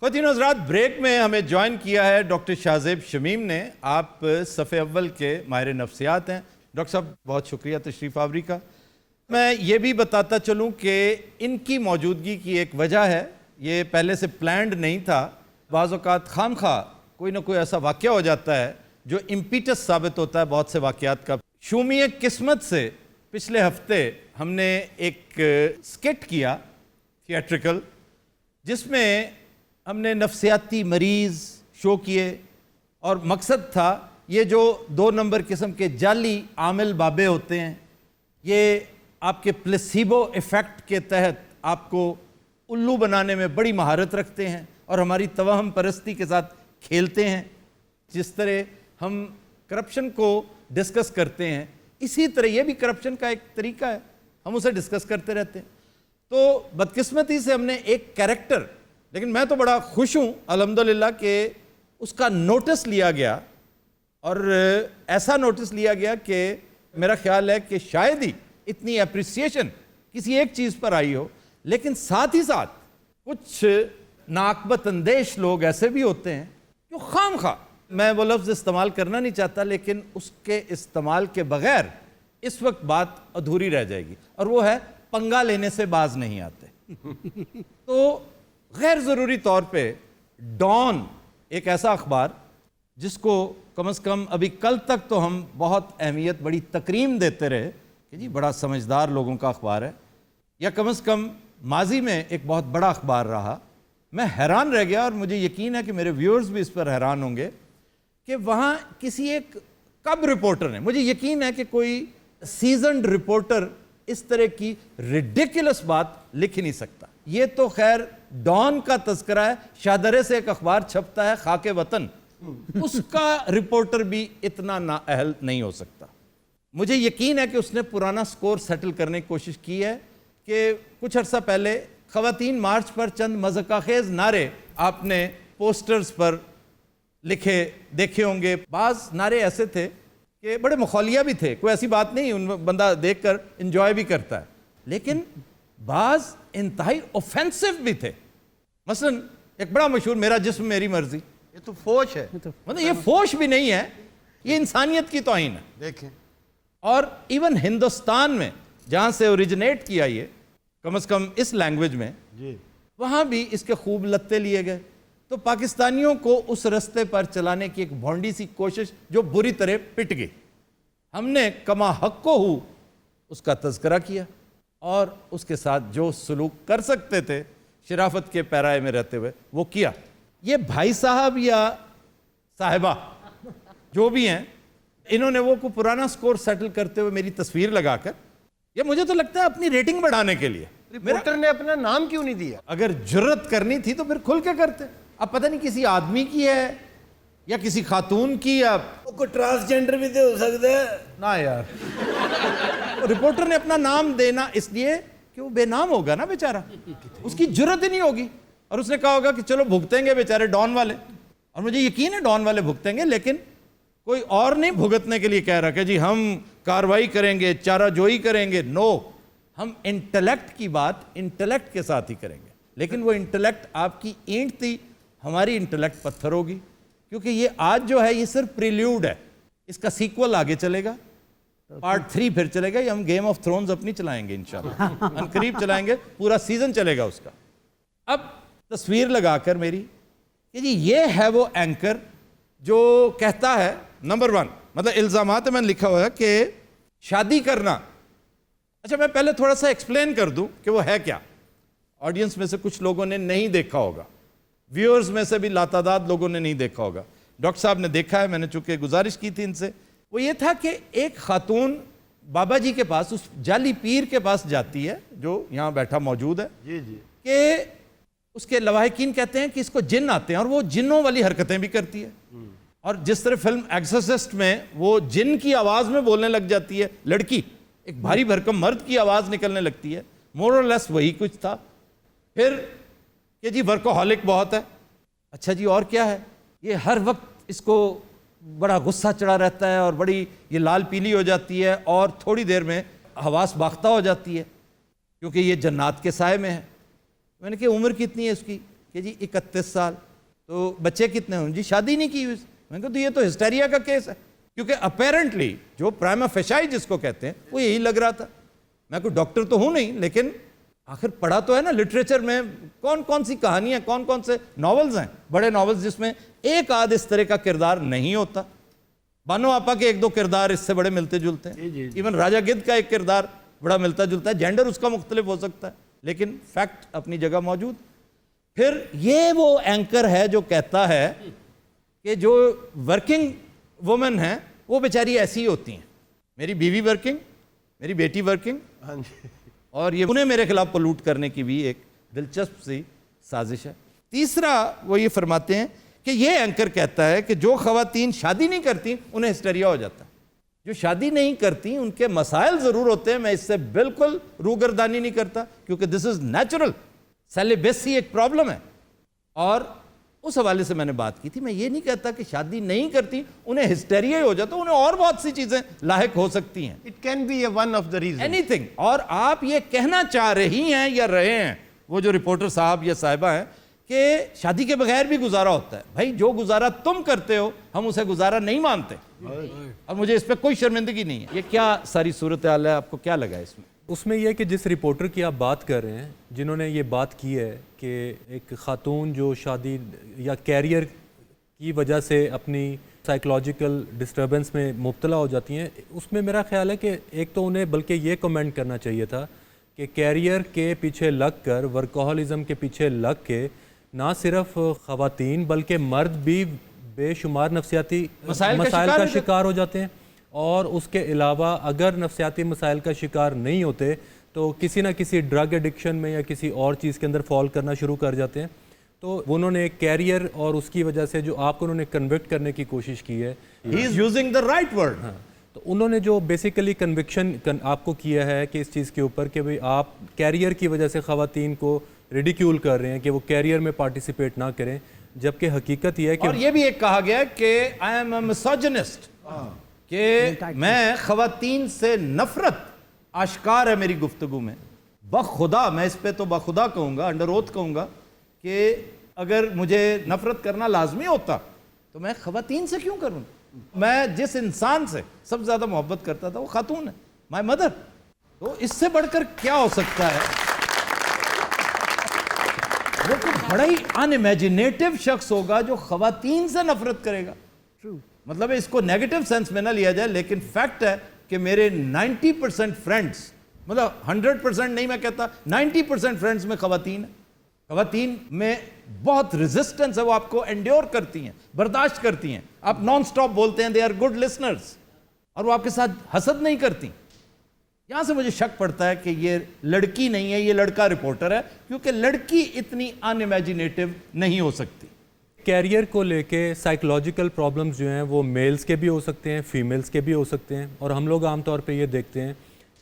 خواتین حضرات، بریک میں ہمیں جوائن کیا ہے ڈاکٹر شاہزیب شمیم نے. آپ صف اول کے ماہر نفسیات ہیں. ڈاکٹر صاحب بہت شکریہ تشریف آوری کا. میں یہ بھی بتاتا چلوں کہ ان کی موجودگی کی ایک وجہ ہے، یہ پہلے سے پلانڈ نہیں تھا. بعض اوقات خام خواہ کوئی نہ کوئی ایسا واقعہ ہو جاتا ہے جو امپیٹس ثابت ہوتا ہے بہت سے واقعات کا. شومی قسمت سے پچھلے ہفتے ہم نے ایک سکٹ کیا تھیٹریکل، جس میں ہم نے نفسیاتی مریض شو کیے، اور مقصد تھا یہ جو 2 نمبر قسم کے جعلی عامل بابے ہوتے ہیں، یہ آپ کے پلیسیبو ایفیکٹ کے تحت آپ کو الو بنانے میں بڑی مہارت رکھتے ہیں اور ہماری توہم پرستی کے ساتھ کھیلتے ہیں. جس طرح ہم کرپشن کو ڈسکس کرتے ہیں، اسی طرح یہ بھی کرپشن کا ایک طریقہ ہے، ہم اسے ڈسکس کرتے رہتے ہیں. تو بدقسمتی سے ہم نے ایک کیریکٹر، لیکن میں تو بڑا خوش ہوں الحمدللہ کہ اس کا نوٹس لیا گیا، اور ایسا نوٹس لیا گیا کہ میرا خیال ہے کہ شاید ہی اتنی اپریسیشن کسی ایک چیز پر آئی ہو. لیکن ساتھ ہی ساتھ کچھ ناقبت اندیش لوگ ایسے بھی ہوتے ہیں جو خام خواہ، میں وہ لفظ استعمال کرنا نہیں چاہتا لیکن اس کے استعمال کے بغیر اس وقت بات ادھوری رہ جائے گی، اور وہ ہے پنگا لینے سے باز نہیں آتے. تو غیر ضروری طور پہ ڈان ایک ایسا اخبار جس کو کم از کم ابھی کل تک تو ہم بہت اہمیت، بڑی تکریم دیتے رہے کہ جی بڑا سمجھدار لوگوں کا اخبار ہے، یا کم از کم ماضی میں ایک بہت بڑا اخبار رہا. میں حیران رہ گیا، اور مجھے یقین ہے کہ میرے ویورز بھی اس پر حیران ہوں گے کہ وہاں کسی ایک کب رپورٹر نے، مجھے یقین ہے کہ کوئی سیزنڈ رپورٹر اس طرح کی ریڈیکولس بات لکھ ہی نہیں سکتا. یہ تو خیر ڈان کا تذکرہ ہے، شاہدرے سے ایک اخبار چھپتا ہے خاک وطن، اس کا رپورٹر بھی اتنا نااہل نہیں ہو سکتا. مجھے یقین ہے کہ اس نے پرانا سکور سیٹل کرنے کی کوشش کی ہے کہ کچھ عرصہ پہلے خواتین مارچ پر چند مذاق خیز نعرے آپ نے پوسٹرز پر لکھے دیکھے ہوں گے. بعض نعرے ایسے تھے کہ بڑے مخولیہ بھی تھے، کوئی ایسی بات نہیں، ان بندہ دیکھ کر انجوائے بھی کرتا ہے، لیکن بعض انتہائی اوفینسو بھی تھے. مثلا ایک بڑا مشہور میرا جسم میری مرضی، یہ تو فوش ہے، مطلب یہ فوش بھی نہیں ہے، یہ انسانیت کی توہین ہے. دیکھیں، اور ایون ہندوستان میں جہاں سے اوریجنیٹ کیا یہ، کم از کم اس لینگویج میں، وہاں بھی اس کے خوب لتے لیے گئے. تو پاکستانیوں کو اس رستے پر چلانے کی ایک بھونڈی سی کوشش جو بری طرح پٹ گئی. ہم نے کما حق ہو اس کا تذکرہ کیا، اور اس کے ساتھ جو سلوک کر سکتے تھے شرافت کے پیرائے میں رہتے ہوئے وہ کیا. یہ بھائی صاحب یا صاحبہ جو بھی ہیں، انہوں نے وہ کو پرانا سکور سیٹل کرتے ہوئے میری تصویر لگا کر، یہ مجھے تو لگتا ہے اپنی ریٹنگ بڑھانے کے لیے. رپورٹر نے اپنا نام کیوں نہیں دیا؟ اگر جرت کرنی تھی تو پھر کھل کے کرتے. اب پتہ نہیں کسی آدمی کی ہے یا کسی خاتون کی، یا کوئی ٹرانسجینڈر بھی تو ہو سکتا ہے نہ یار. رپورٹر نے اپنا نام دینا اس لیے کہ وہ بے نام ہوگا نا بیچارہ، اس کی جرت ہی نہیں ہوگی، اور اس نے کہا ہوگا کہ چلو بھگتیں گے بیچارے ڈان والے. اور مجھے یقین ہے ڈان والے بھگتیں گے، لیکن کوئی اور نہیں بھگتنے کے لیے کہہ رہا کہ جی ہم کاروائی کریں گے، چارہ جوئی کریں گے. نو، ہم انٹلیکٹ کی بات انٹلیکٹ کے ساتھ ہی کریں گے. لیکن وہ انٹلیکٹ آپ کی اینٹ تھی، ہماری انٹلیکٹ پتھر ہوگی. کیونکہ یہ آج جو ہے یہ صرف پریلیوڈ ہے، اس کا سیکول آگے چلے گا، پارٹ 3 پھر چلے گا. یہ ہم گیم آف تھرونز اپنی چلائیں گے انشاءاللہ، ان قریب چلائیں گے، پورا سیزن چلے گا اس کا. اب تصویر لگا کر میری کہ جی یہ ہے وہ اینکر جو کہتا ہے نمبر 1، مطلب الزامات میں لکھا ہوا ہے کہ شادی کرنا. اچھا میں پہلے تھوڑا سا ایکسپلین کر دوں کہ وہ ہے کیا. آڈینس میں سے کچھ لوگوں نے نہیں دیکھا ہوگا، ویورز میں سے بھی لاتعداد لوگوں نے نہیں دیکھا ہوگا. ڈاکٹر صاحب نے دیکھا ہے، میں نے چونکہ گزارش کی تھی ان سے. وہ یہ تھا کہ ایک خاتون بابا جی کے پاس، اس جعلی پیر کے پاس جاتی ہے جو یہاں بیٹھا موجود ہے، کہ اس کے لواحقین کہتے ہیں کہ اس کو جن آتے ہیں، اور وہ جنوں والی حرکتیں بھی کرتی ہے. اور جس طرح فلم ایکسورسسٹ میں وہ جن کی آواز میں بولنے لگ جاتی ہے لڑکی، ایک بھاری بھرکم مرد کی آواز نکلنے لگتی ہے، مور اور لیس وہی کچھ تھا. پھر کہ جی ورکوہولک بہت ہے. اچھا جی اور کیا ہے؟ یہ ہر وقت اس کو بڑا غصہ چڑھا رہتا ہے، اور بڑی یہ لال پیلی ہو جاتی ہے، اور تھوڑی دیر میں حواس باختہ ہو جاتی ہے، کیونکہ یہ جنات کے سائے میں ہے. میں نے کہا عمر کتنی ہے اس کی؟ کہ جی 31 سال تو بچے کتنے ہوں؟ جی شادی نہیں کی ہوئی. میں کہا تو یہ تو ہسٹیریا کا کیس ہے، کیونکہ اپیرنٹلی جو پرائما فیشائی جس کو کہتے ہیں وہ یہی لگ رہا تھا. میں کوئی ڈاکٹر تو ہوں نہیں، لیکن آخر پڑھا تو ہے نا لٹریچر میں کون کون سی کہانیاں، کون کون سے ناولز ہیں، بڑے ناولز جس میں ایک آدھ اس طرح کا کردار نہیں ہوتا. بانو آپا کے ایک دو کردار اس سے بڑے ملتے جلتے ہیں، ایون راجہ گدھ کا ایک کردار بڑا ملتا جلتا ہے، جینڈر اس کا مختلف ہو سکتا ہے لیکن فیکٹ اپنی جگہ موجود. پھر یہ وہ اینکر ہے جو کہتا ہے کہ جو ورکنگ وومن ہیں وہ بیچاری ایسی ہی ہوتی ہیں. میری بیوی ورکنگ، میری بیٹی ورکنگ، ہاں جی. اور یہ انہیں میرے خلاف پلوٹ کرنے کی بھی ایک دلچسپ سی سازش ہے. تیسرا وہ یہ فرماتے ہیں کہ یہ اینکر کہتا ہے کہ جو خواتین شادی نہیں کرتی انہیں ہسٹیریا ہو جاتا ہے. جو شادی نہیں کرتی ان کے مسائل ضرور ہوتے ہیں، میں اس سے بالکل روگردانی نہیں کرتا کیونکہ دس از نیچرل. سیلیبیسی ایک پرابلم ہے اور اس حوالے سے میں نے بات کی تھی. میں یہ نہیں کہتا کہ شادی نہیں کرتی انہیں ہسٹیریا ہی ہو جاتا، انہیں اور بہت سی چیزیں لاحق ہو سکتی ہیں. It can be one of the reasons. Any thing. اور آپ یہ کہنا چاہ رہی ہیں یا رہے ہیں وہ جو رپورٹر صاحب یا صاحبہ ہیں کہ شادی کے بغیر بھی گزارا ہوتا ہے. بھائی جو گزارا تم کرتے ہو ہم اسے گزارا نہیں مانتے اور مجھے اس پہ کوئی شرمندگی نہیں ہے. یہ کیا ساری صورتحال ہے، آپ کو کیا لگا اس میں؟ اس میں یہ کہ جس رپورٹر کی آپ بات کر رہے ہیں جنہوں نے یہ بات کی ہے کہ ایک خاتون جو شادی یا کیریئر کی وجہ سے اپنی سائیکلوجیکل ڈسٹربنس میں مبتلا ہو جاتی ہیں، اس میں میرا خیال ہے کہ ایک تو انہیں بلکہ یہ کمنٹ کرنا چاہیے تھا کہ کیریئر کے پیچھے لگ کر، ورکوہولزم کے پیچھے لگ کے نہ صرف خواتین بلکہ مرد بھی بے شمار نفسیاتی مسائل کا شکار ہو جاتے ہیں. اور اس کے علاوہ اگر نفسیاتی مسائل کا شکار نہیں ہوتے تو کسی نہ کسی ڈرگ ایڈکشن میں یا کسی اور چیز کے اندر فال کرنا شروع کر جاتے ہیں. تو انہوں نے ایک کیریئر اور اس کی وجہ سے جو آپ کو انہوں نے کنوکٹ کرنے کی کوشش کی ہے، he is using the right word. تو انہوں نے جو بیسیکلی کنوکشن آپ کو کیا ہے کہ اس چیز کے اوپر کہ بھئی آپ کیریئر کی وجہ سے خواتین کو ریڈیکیول کر رہے ہیں کہ وہ کیریئر میں پارٹیسپیٹ نہ کریں، جبکہ حقیقت یہ ہے کہ اور یہ بھی ایک کہا گیا کہ آئی ایم اے مسوجنسٹ، کہ میں خواتین سے نفرت آشکار ہے میری گفتگو میں. بخدا میں اس پہ تو بخدا کہوں گا، انڈر اوتھ کہوں گا کہ اگر مجھے نفرت کرنا لازمی ہوتا تو میں خواتین سے کیوں کروں؟ میں جس انسان سے سب سے زیادہ محبت کرتا تھا وہ خاتون ہے، مائی مدر. تو اس سے بڑھ کر کیا ہو سکتا ہے؟ وہ کوئی بڑا ہی ان امیجنیٹو شخص ہوگا جو خواتین سے نفرت کرے گا. مطلب اس کو نیگیٹو سینس میں نہ لیا جائے، لیکن فیکٹ ہے کہ میرے 90% فرینڈز، مطلب 100% نہیں میں کہتا، 90% فرینڈز میں خواتین ہیں. خواتین میں بہت ریزسٹنس ہے، وہ آپ کو انڈیور کرتی ہیں، برداشت کرتی ہیں. آپ نان سٹاپ بولتے ہیں دے آر گڈ لسنرز، اور وہ آپ کے ساتھ حسد نہیں کرتی. یہاں سے مجھے شک پڑتا ہے کہ یہ لڑکی نہیں ہے، یہ لڑکا رپورٹر ہے، کیونکہ لڑکی اتنی ان امیجنیٹو نہیں ہو سکتی. کیریئر کو لے کے سائیکلوجیکل پرابلمز جو ہیں وہ میلز کے بھی ہو سکتے ہیں، فیمیلز کے بھی ہو سکتے ہیں. اور ہم لوگ عام طور پہ یہ دیکھتے ہیں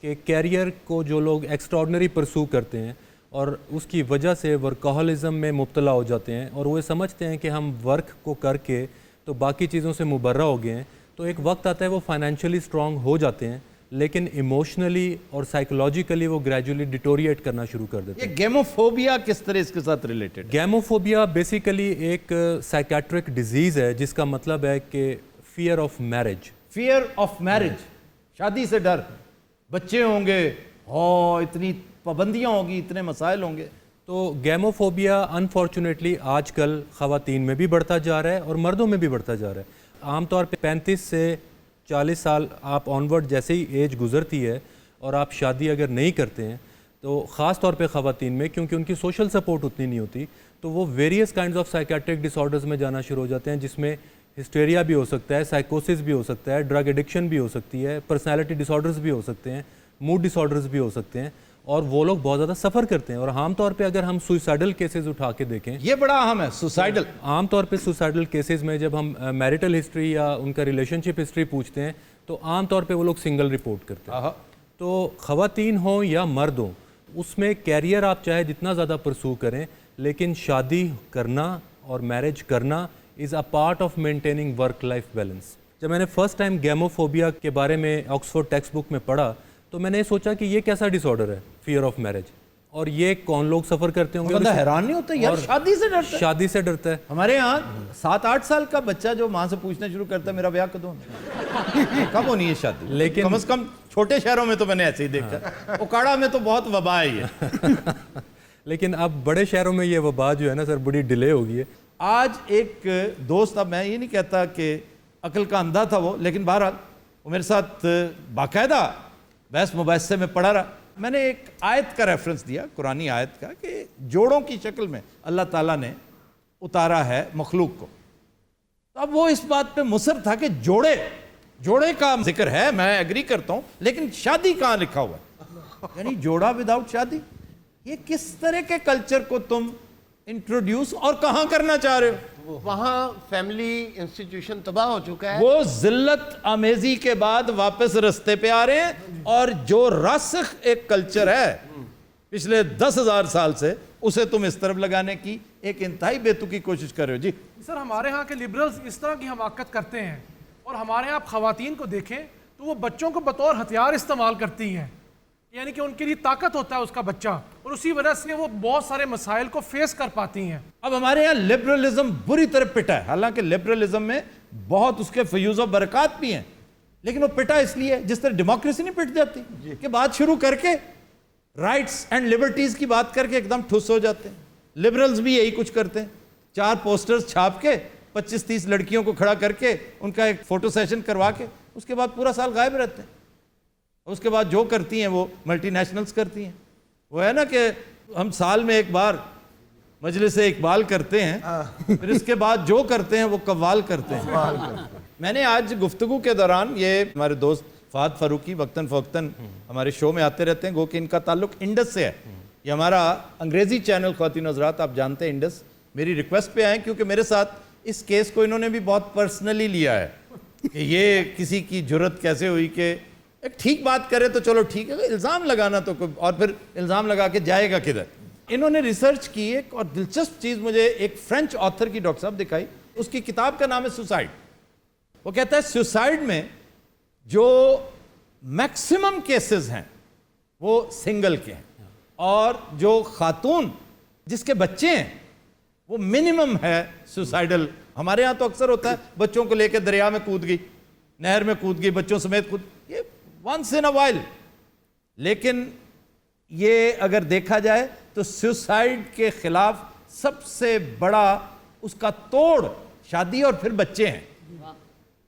کہ کیریئر کو جو لوگ ایکسٹراڈنری پرسو کرتے ہیں اور اس کی وجہ سے ورکوہولزم میں مبتلا ہو جاتے ہیں اور وہ سمجھتے ہیں کہ ہم ورک کو کر کے تو باقی چیزوں سے مبرہ ہو گئے ہیں، تو ایک وقت آتا ہے وہ فائنینشلی اسٹرانگ ہو جاتے ہیں لیکن ایموشنلی اور سائیکلوجیکلی وہ گریجولی ڈیٹوریٹ کرنا شروع کر دیتے ہیں. یہ گیموفوبیا کس طرح اس کے ساتھ ریلیٹڈ؟ گیموفوبیا بیسیکلی ایک سائیکیٹرک ڈیزیز ہے جس کا مطلب ہے کہ fear of marriage. Fear of marriage, شادی سے ڈر، بچے ہوں گے، اتنی پابندیاں ہوں گی، اتنے مسائل ہوں گے. تو گیموفوبیا انفارچونیٹلی آج کل خواتین میں بھی بڑھتا جا رہا ہے اور مردوں میں بھی بڑھتا جا رہا ہے. عام طور پہ 35 سے 40 سال آپ آنورڈ جیسے ہی ایج گزرتی ہے اور آپ شادی اگر نہیں کرتے ہیں تو خاص طور پہ خواتین میں، کیونکہ ان کی سوشل سپورٹ اتنی نہیں ہوتی، تو وہ various kinds of psychiatric disorders میں جانا شروع ہو جاتے ہیں، جس میں ہسٹیریا بھی ہو سکتا ہے، سائیکوسس بھی ہو سکتا ہے، ڈرگ ایڈکشن بھی ہو سکتی ہے، پرسنالٹی ڈس آرڈرز بھی ہو سکتے ہیں، موڈ ڈس آرڈرز بھی ہو سکتے ہیں، اور وہ لوگ بہت زیادہ سفر کرتے ہیں. اور عام طور پہ اگر ہم سوئسائڈل کیسز اٹھا کے دیکھیں، یہ بڑا اہم ہے سوسائڈل. عام طور پہ سوسائڈل کیسز میں جب ہم میریٹل ہسٹری یا ان کا ریلیشن شپ ہسٹری پوچھتے ہیں تو عام طور پہ وہ لوگ سنگل رپورٹ کرتے ہیں. تو خواتین ہوں یا مرد ہوں، اس میں کیریئر آپ چاہے جتنا زیادہ پرسو کریں، لیکن شادی کرنا اور میرج کرنا is a part of maintaining work life balance. جب میں نے فرسٹ ٹائم گیموفوبیا کے بارے میں آکسفورڈ ٹیکسٹ بک میں پڑھا تو میں نے سوچا کہ یہ کیسا ڈس آرڈر ہے فیئر آف میرج. اور یہ کون لوگ سفر کرتے ہوں گے؟ بندہ حیران نہیں ہوتا یار، شادی سے ڈرتا ہے. شادی سے ڈرتا ہے. ہمارے یہاں 7-8 سال کا بچہ جو ماں سے پوچھنا شروع کرتا ہے میرا بیاہ کب ہونا، کب ہونی ہے شادی. لیکن کم از کم چھوٹے شہروں میں تو میں نے ایسے ہی دیکھا، اکاڑا میں تو بہت وبا ہے. لیکن اب بڑے شہروں میں یہ وبا جو ہے نا سر بڑی ڈیلے ہو گئی ہے. آج ایک دوست، اب میں یہ نہیں کہتا کہ عقل کا اندھا تھا وہ، لیکن بہرحال وہ میرے ساتھ باقاعدہ بحث مباحثے میں پڑھا رہا. میں نے ایک آیت کا ریفرنس دیا، قرآنی آیت کا، کہ جوڑوں کی شکل میں اللہ تعالیٰ نے اتارا ہے مخلوق کو. اب وہ اس بات پہ مصر تھا کہ جوڑے کا ذکر ہے، میں ایگری کرتا ہوں، لیکن شادی کہاں لکھا ہوا ہے؟ یعنی جوڑا وداؤٹ شادی، یہ کس طرح کے کلچر کو تم انٹروڈیوس اور کہاں کرنا چاہ رہے ہو؟ وہاں فیملی انسٹیٹیوشن تباہ ہو چکا ہے. وہ ذلت آمیزی کے بعد واپس رستے پہ آ رہے ہیں، اور جو راسخ ایک کلچر ہے پچھلے 10,000 سال سے، اسے تم اس طرف لگانے کی ایک انتہائی بیتوکی کوشش کر رہے ہو. جی سر، ہمارے ہاں کے لبرلز اس طرح کی حماقت کرتے ہیں، اور ہمارے ہاں آپ خواتین کو دیکھیں تو وہ بچوں کو بطور ہتھیار استعمال کرتی ہیں، یعنی کہ ان کے لیے طاقت ہوتا ہے اس کا بچہ، اور اسی وجہ سے وہ بہت سارے مسائل کو فیس کر پاتی ہیں. اب ہمارے یہاں لبرلزم بری طرح پٹا ہے، حالانکہ لبرلزم میں بہت اس کے فیوز و برکات بھی ہیں، لیکن وہ پٹا اس لیے جس طرح ڈیموکریسی نہیں پٹ جاتی کہ بات شروع کر کے رائٹس اینڈ لبرٹیز کی بات کر کے ایک دم ٹھس ہو جاتے ہیں. لبرلز بھی یہی کچھ کرتے ہیں، 4 پوسٹرز چھاپ کے 25-30 لڑکیوں کو کھڑا کر کے ان کا ایک فوٹو سیشن کروا کے اس کے بعد پورا سال غائب رہتے ہیں. اس کے بعد جو کرتی ہیں وہ ملٹی نیشنلز کرتی ہیں. وہ ہے نا کہ ہم سال میں ایک بار مجلس اقبال کرتے ہیں، پھر اس کے بعد جو کرتے ہیں وہ قوال کرتے ہیں. میں نے آج گفتگو کے دوران، یہ ہمارے دوست فہد فاروقی وقتاً فوقتاً ہمارے شو میں آتے رہتے ہیں، گو کہ ان کا تعلق انڈس سے ہے. یہ ہمارا انگریزی چینل خواتین حضرات آپ جانتے ہیں انڈس، میری ریکویسٹ پہ آئے کیونکہ میرے ساتھ اس کیس کو انہوں نے بھی بہت پرسنلی لیا ہے کہ یہ کسی کی جرت کیسے ہوئی کہ ایک ٹھیک بات کرے تو چلو ٹھیک ہے، الزام لگانا تو کوئی، اور پھر الزام لگا کے جائے گا کدھر. انہوں نے ریسرچ کی ایک اور دلچسپ چیز مجھے ایک فرینچ آتھر کی ڈاکٹر صاحب دکھائی. اس کی کتاب کا نام ہے سوسائڈ. وہ کہتا ہے سوسائڈ میں جو میکسیمم کیسز ہیں وہ سنگل کے ہیں، اور جو خاتون جس کے بچے ہیں وہ منیمم ہے سوسائڈل. ہمارے یہاں تو اکثر ہوتا ہے بچوں کو لے کے دریا میں کود گئی، نہر میں کود گئی، بچوں سمیت کود، یہ ونس ان اے وائل. لیکن یہ اگر دیکھا جائے تو سوسائڈ کے خلاف سب سے بڑا اس کا توڑ شادی اور پھر بچے ہیں.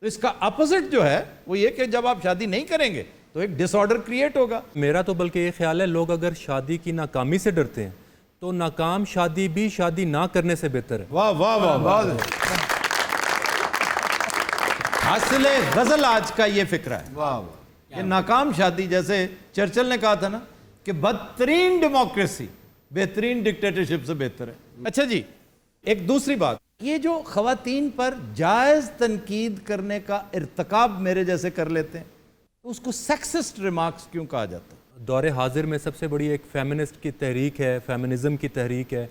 تو اس کا اپوزٹ جو ہے وہ یہ کہ جب آپ شادی نہیں کریں گے تو ایک ڈس آرڈر کریٹ ہوگا. میرا تو بلکہ یہ خیال ہے لوگ اگر شادی کی ناکامی سے ڈرتے ہیں تو ناکام شادی بھی شادی نہ کرنے سے بہتر ہے. واہ واہ واہ واہ. حاصل غزل آج کا یہ فکرہ ہے. واہ یہ ناکام شادی، جیسے چرچل نے کہا تھا نا کہ بدترین ڈیموکریسی بہترین ڈکٹیٹرشپ سے بہتر ہے. اچھا جی، ایک دوسری بات، یہ جو خواتین پر جائز تنقید کرنے کا ارتکاب میرے جیسے کر لیتے ہیں تو اس کو سیکسسٹ ریمارکس کیوں کہا جاتا ہے؟ دور حاضر میں سب سے بڑی ایک فیمنسٹ کی تحریک ہے، فیمنزم کی تحریک ہے.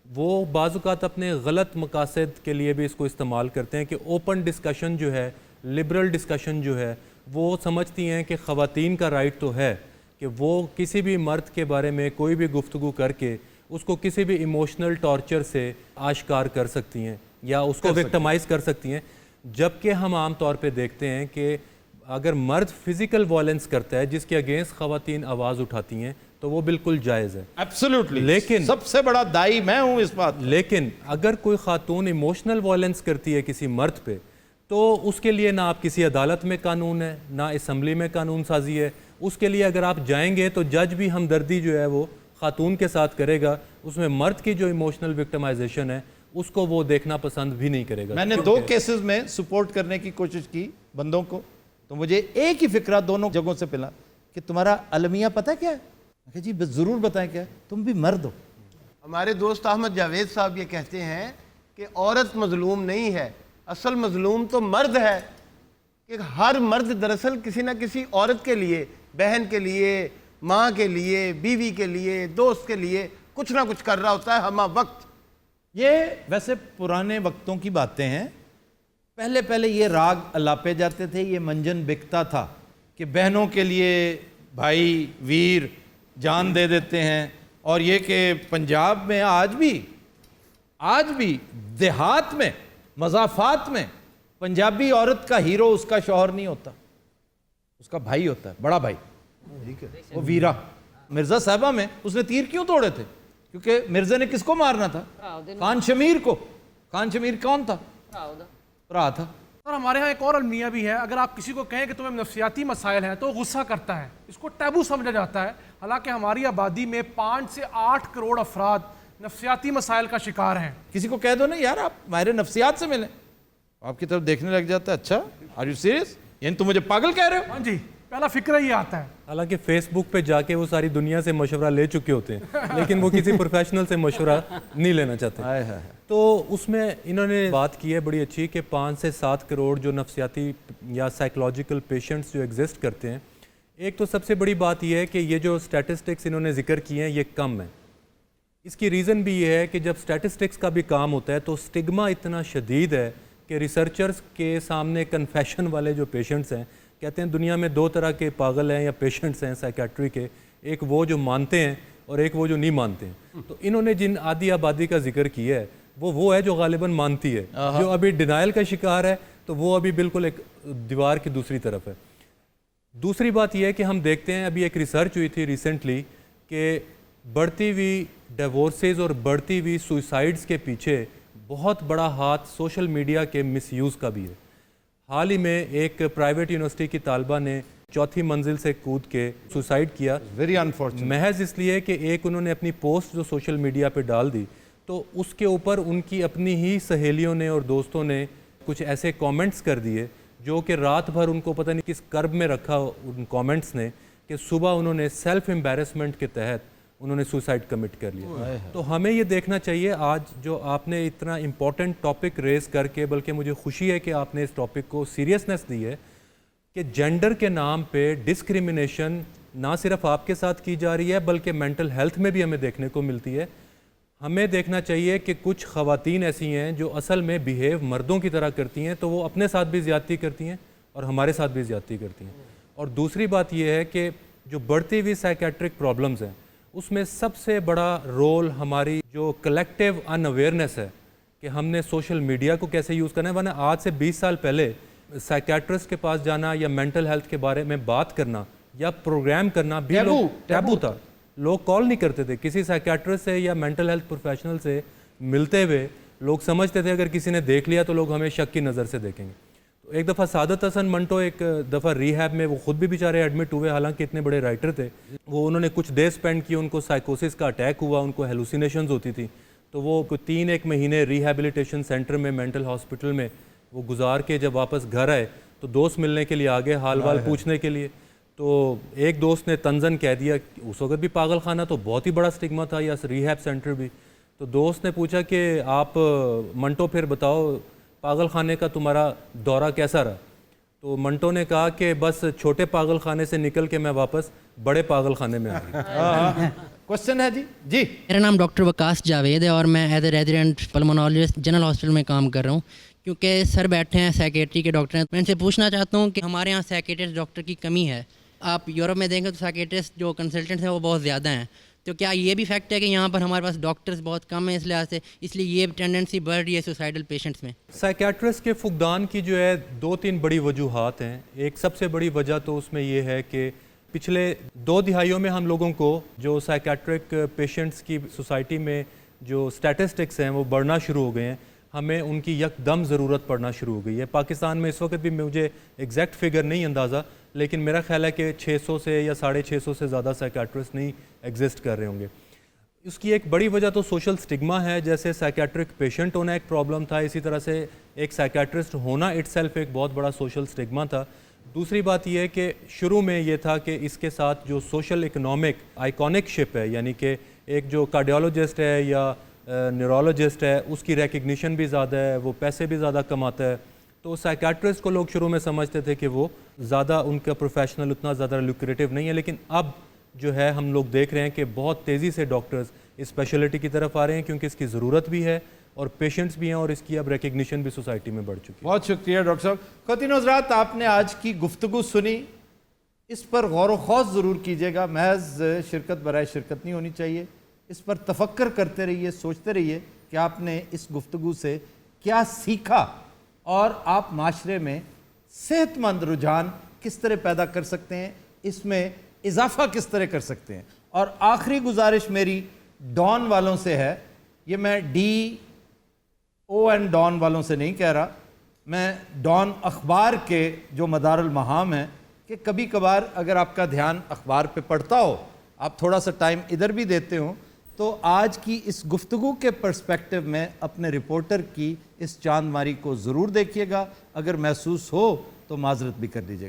وہ بعض اوقات اپنے غلط مقاصد کے لیے بھی اس کو استعمال کرتے ہیں کہ اوپن ڈسکشن جو ہے، لبرل ڈسکشن جو ہے، وہ سمجھتی ہیں کہ خواتین کا رائٹ تو ہے کہ وہ کسی بھی مرد کے بارے میں کوئی بھی گفتگو کر کے اس کو کسی بھی ایموشنل ٹارچر سے آشکار کر سکتی ہیں یا اس کو وکٹمائز کر سکتی ہیں. جبکہ ہم عام طور پہ دیکھتے ہیں کہ اگر مرد فزیکل وائلنس کرتا ہے جس کے اگینسٹ خواتین آواز اٹھاتی ہیں تو وہ بالکل جائز ہے. ایبسولوٹلی. لیکن سب سے بڑا دائی میں ہوں اس بات. لیکن اگر کوئی خاتون ایموشنل وائلنس کرتی ہے کسی مرد پہ تو اس کے لیے نہ آپ کسی عدالت میں قانون ہے، نہ اسمبلی میں قانون سازی ہے. اس کے لیے اگر آپ جائیں گے تو جج بھی ہمدردی جو ہے وہ خاتون کے ساتھ کرے گا. اس میں مرد کی جو ایموشنل وکٹمائزیشن ہے اس کو وہ دیکھنا پسند بھی نہیں کرے گا. میں نے 2 کیسز میں سپورٹ کرنے کی کوشش کی بندوں کو، تو مجھے ایک ہی فکرہ دونوں جگہوں سے پلا کہ تمہارا المیہ پتہ کیا ہے؟ کہ جی ضرور بتائیں کیا ہے؟ تم بھی مرد ہو. ہمارے دوست احمد جاوید صاحب یہ کہتے ہیں کہ عورت مظلوم نہیں ہے، اصل مظلوم تو مرد ہے. کہ ہر مرد دراصل کسی نہ کسی عورت کے لیے، بہن کے لیے، ماں کے لیے، بیوی کے لیے، دوست کے لیے کچھ نہ کچھ کر رہا ہوتا ہے ہمہ وقت. یہ ویسے پرانے وقتوں کی باتیں ہیں. پہلے یہ راگ الاپے جاتے تھے، یہ منجن بکتا تھا کہ بہنوں کے لیے بھائی ویر جان دے دیتے ہیں اور یہ کہ پنجاب میں آج بھی دیہات میں مضافات میں پنجابی عورت کا ہیرو اس کا شوہر نہیں ہوتا، اس کا بھائی ہوتا ہے، بڑا بھائی، وہ ویرا۔ مرزا صاحبہ میں اس نے تیر کیوں توڑے تھے؟ کیونکہ مرزا نے کس کو مارنا تھا؟ خان شمیر کو۔ خان شمیر کون تھا؟ بھرا تھا۔ اور ہمارے ہاں ایک اور المیہ بھی ہے، اگر آپ کسی کو کہیں کہ تمہیں نفسیاتی مسائل ہیں تو وہ غصہ کرتا ہے، اس کو ٹیبو سمجھا جاتا ہے، حالانکہ ہماری آبادی میں 5 سے 8 کروڑ افراد نفسیاتی مسائل کا شکار ہیں۔ کسی کو کہہ دو نا یار آپ ماہر نفسیات سے ملیں، آپ کی طرف دیکھنے لگ جاتا ہے، اچھا آر یو سیریس، یعنی تم مجھے پاگل کہہ رہے ہو؟ ہاں جی، پہلا فکر ہی آتا ہے۔ حالانکہ فیس بک پہ جا کے وہ ساری دنیا سے مشورہ لے چکے ہوتے ہیں، لیکن وہ کسی پروفیشنل سے مشورہ نہیں لینا چاہتے۔ تو اس میں انہوں نے بات کی ہے بڑی اچھی کہ 5 سے 7 کروڑ جو نفسیاتی یا سائیکولوجیکل پیشنٹس جو ایگزسٹ کرتے ہیں، ایک تو سب سے بڑی بات یہ ہے کہ یہ جو اسٹیٹسٹکس انہوں نے ذکر کیے ہیں یہ کم ہیں۔ اس کی ریزن بھی یہ ہے کہ جب اسٹیٹسٹکس کا بھی کام ہوتا ہے تو سٹگما اتنا شدید ہے کہ ریسرچرز کے سامنے کنفیشن والے جو پیشنٹس ہیں کہتے ہیں دنیا میں 2 طرح کے پاگل ہیں یا پیشنٹس ہیں سائیکیٹری کے، ایک وہ جو مانتے ہیں اور ایک وہ جو نہیں مانتے ہیں۔ تو انہوں نے جن آدھی آبادی کا ذکر کیا ہے وہ ہے جو غالباً مانتی ہے، جو ابھی ڈینائل کا شکار ہے تو وہ ابھی بالکل ایک دیوار کی دوسری طرف ہے۔ دوسری بات یہ ہے کہ ہم دیکھتے ہیں ابھی ایک ریسرچ ہوئی تھی ریسنٹلی کہ بڑھتی ہوئی ڈیورسز اور بڑھتی ہوئی سوئسائڈز کے پیچھے بہت بڑا ہاتھ سوشل میڈیا کے مس یوز کا بھی ہے۔ حال ہی میں ایک پرائیویٹ یونیورسٹی کی طالبہ نے 4تھی منزل سے کود کے سوسائڈ کیا، ویری انفارچونیٹ، محض اس لیے کہ ایک انہوں نے اپنی پوسٹ جو سوشل میڈیا پہ ڈال دی تو اس کے اوپر ان کی اپنی ہی سہیلیوں نے اور دوستوں نے کچھ ایسے کامنٹس کر دیے جو کہ رات بھر ان کو پتہ نہیں کس کرب میں رکھا ان کامنٹس نے کہ صبح انہوں نے سیلف امبیرسمنٹ کے تحت انہوں نے سوسائڈ کمٹ کر لیا۔ تو ہمیں یہ دیکھنا چاہیے آج جو آپ نے اتنا امپورٹنٹ ٹاپک ریز کر کے، بلکہ مجھے خوشی ہے کہ آپ نے اس ٹاپک کو سیریسنس دی ہے کہ جینڈر کے نام پہ ڈسکریمنیشن نہ صرف آپ کے ساتھ کی جا رہی ہے بلکہ مینٹل ہیلتھ میں بھی ہمیں دیکھنے کو ملتی ہے۔ ہمیں دیکھنا چاہیے کہ کچھ خواتین ایسی ہیں جو اصل میں بیہیو مردوں کی طرح کرتی ہیں تو وہ اپنے ساتھ بھی زیادتی کرتی ہیں اور ہمارے ساتھ بھی زیادتی کرتی ہیں۔ اور دوسری بات یہ ہے کہ جو بڑھتی ہوئی سائیکیٹرک پرابلمز ہیں اس میں سب سے بڑا رول ہماری جو کلیکٹیو ان اویئرنیس ہے کہ ہم نے سوشل میڈیا کو کیسے یوز کرنا ہے۔ ورنہ آج سے 20 سال پہلے سائیکیٹرسٹ کے پاس جانا یا مینٹل ہیلتھ کے بارے میں بات کرنا یا پروگرام کرنا بھی ٹیبو تھا، لوگ کال نہیں کرتے تھے کسی سائیکیٹرسٹ سے یا مینٹل ہیلتھ پروفیشنل سے ملتے ہوئے، لوگ سمجھتے تھے اگر کسی نے دیکھ لیا تو لوگ ہمیں شک کی نظر سے دیکھیں گے۔ تو ایک دفعہ سعادت حسن منٹو ایک دفعہ ریہیب میں وہ خود بھی بیچارے ایڈمٹ ہوئے، حالانکہ اتنے بڑے رائٹر تھے، وہ انہوں نے کچھ ڈے اسپینڈ کیے، ان کو سائیکوسس کا اٹیک ہوا، ان کو ہیلوسینیشنز ہوتی تھی، تو وہ 3-1 مہینے ریہیبلیٹیشن سینٹر میں مینٹل ہاسپٹل میں وہ گزار کے جب واپس گھر آئے تو دوست ملنے کے لیے آگے حال وال پوچھنے کے لیے، تو ایک دوست نے تنزن کہہ دیا، اس وقت بھی پاگل خانہ تو بہت ہی بڑا سٹگما تھا یا ریہیب سینٹر بھی، تو دوست نے پوچھا کہ آپ منٹو پھر بتاؤ پاگل خانے کا تمہارا دورہ کیسا رہا؟ تو منٹو نے کہا کہ بس چھوٹے پاگل خانے سے نکل کے میں واپس بڑے پاگل خانے میں آ گیا۔ کوشچن ہے جی میرا نام ڈاکٹر وکاس جاوید ہے اور میں as a resident pulmonologist general hospital میں کام کر رہا ہوں۔ کیونکہ سر بیٹھے ہیں سائیکیٹری کے ڈاکٹر ہیں، میں ان سے پوچھنا چاہتا ہوں کہ ہمارے یہاں سائیکیٹرسٹ ڈاکٹر کی کمی ہے۔ آپ یورپ میں دیکھیں تو سائیکیٹرسٹ جو کنسلٹنٹس ہیں وہ بہت زیادہ ہیں، تو کیا یہ بھی فیکٹ ہے کہ یہاں پر ہمارے پاس ڈاکٹرز بہت کم ہیں اس لحاظ سے، اس لیے یہ ٹینڈنسی بڑھ رہی ہے سوسائڈل پیشنٹس میں؟ سائیکیٹرسٹ کے فقدان کی جو ہے 2-3 بڑی وجوہات ہیں۔ ایک سب سے بڑی وجہ تو اس میں یہ ہے کہ پچھلے 2 دہائیوں میں ہم لوگوں کو جو سائیکیٹرک پیشنٹس کی سوسائٹی میں جو سٹیٹسٹکس ہیں وہ بڑھنا شروع ہو گئے ہیں، ہمیں ان کی یکدم ضرورت پڑنا شروع ہو گئی ہے۔ پاکستان میں اس وقت بھی مجھے ایگزیکٹ فگر نہیں اندازہ، لیکن میرا خیال ہے کہ 600 سے یا 650 سے زیادہ سائیکیٹرسٹ نہیں ایگزسٹ کر رہے ہوں گے۔ اس کی ایک بڑی وجہ تو سوشل سٹگما ہے، جیسے سائیکیٹرک پیشنٹ ہونا ایک پرابلم تھا، اسی طرح سے ایک سائیکیٹرسٹ ہونا اٹ سیلف ایک بہت بڑا سوشل سٹگما تھا۔ دوسری بات یہ ہے کہ شروع میں یہ تھا کہ اس کے ساتھ جو سوشل اکنامک آئیکونک شپ ہے، یعنی کہ ایک جو کارڈیولوجسٹ ہے یا نیورولوجسٹ ہے اس کی ریکگنیشن بھی زیادہ ہے، وہ پیسے بھی زیادہ کماتا ہے، تو سائیکیٹرسٹ کو لوگ شروع میں سمجھتے تھے کہ وہ زیادہ ان کا پروفیشنل اتنا زیادہ لوکریٹو نہیں ہے، لیکن اب جو ہے ہم لوگ دیکھ رہے ہیں کہ بہت تیزی سے ڈاکٹرز اس اسپیشلٹی کی طرف آ رہے ہیں کیونکہ اس کی ضرورت بھی ہے اور پیشنٹس بھی ہیں اور اس کی اب ریکگنیشن بھی سوسائٹی میں بڑھ چکی ہے۔ بہت شکریہ ڈاکٹر صاحب۔ خواتین و حضرات، آپ نے آج کی گفتگو سنی، اس پر غور و خوض ضرور کیجیے گا، محض شرکت برائے شرکت نہیں ہونی چاہیے۔ اس پر تفکر کرتے رہیے, سوچتے رہیے کہ آپ نے اس گفتگو سے کیا سیکھا اور آپ معاشرے میں صحت مند رجحان کس طرح پیدا کر سکتے ہیں, اس میں اضافہ کس طرح کر سکتے ہیں. اور آخری گزارش میری ڈان والوں سے ہے, یہ میں DON ڈان والوں سے نہیں کہہ رہا, میں ڈان اخبار کے جو مدار المہام ہیں, کہ کبھی کبھار اگر آپ کا دھیان اخبار پہ پڑتا ہو, آپ تھوڑا سا ٹائم ادھر بھی دیتے ہوں, تو آج کی اس گفتگو کے پرسپیکٹو میں اپنے رپورٹر کی اس چاند ماری کو ضرور دیکھیے گا. اگر محسوس ہو تو معذرت بھی کر دیجیے گا.